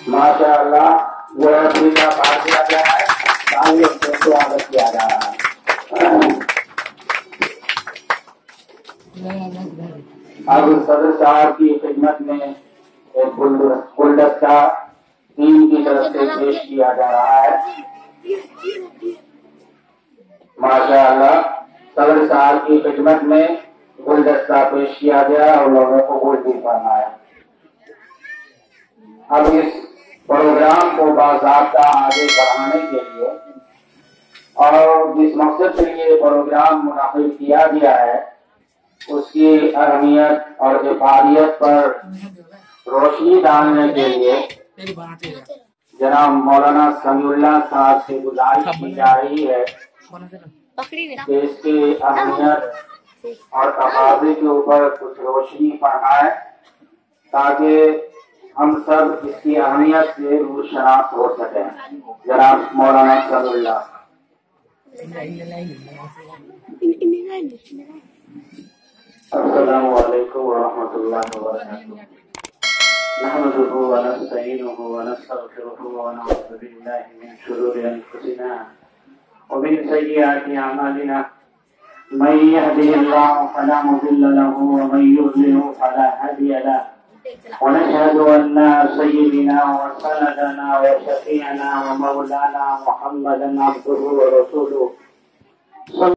माशाअल्लाह वो अपनी का पाठ किया गया है, तालियों से स्वागत किया जा रहा है। अब सदर साहब की खिदमत में एक गुलदस्ता टीम की तरफ से पेश किया जा रहा है। माशाअल्लाह सदर साहब की खिदमत में गुलदस्ता पेश किया गया और लोगों को गुलदी फरमाया। अब इस प्रोग्राम को बाज़ाब्ता आगे बढ़ाने के लिए और जिस मकसद से ये प्रोग्राम मुनाकिद किया गया है उसकी अहमियत और इफादियत पर रोशनी डालने के लिए जनाब मौलाना समीउल्लाह साहब से गुजारिश की जा रही है कि इसकी अहमियत और तकाज़े के ऊपर कुछ रोशनी फरमाए ताकि हम सब इसकी अहमियत से रूशनास हो सके। जनाब मौलाना समीउल्लाह। अस्सलामु अलैकुम व रहमतुल्लाहि व बरकातुहू। नहमदुहु व नस्तईनुहु व नस्तगफिरुहु व नऊज़ु बिल्लाहि मिन शुरूरि अनफुसिना व मिन सय्यिआति अमालिना। मन यहदिहिल्लाहु फला मुदिल्ल लहु व मन युद्लिलहु फला हादिय लहु। ونشهد أن سيدنا وسندنا وشفيعنا ومولانا محمدا عبده ورسوله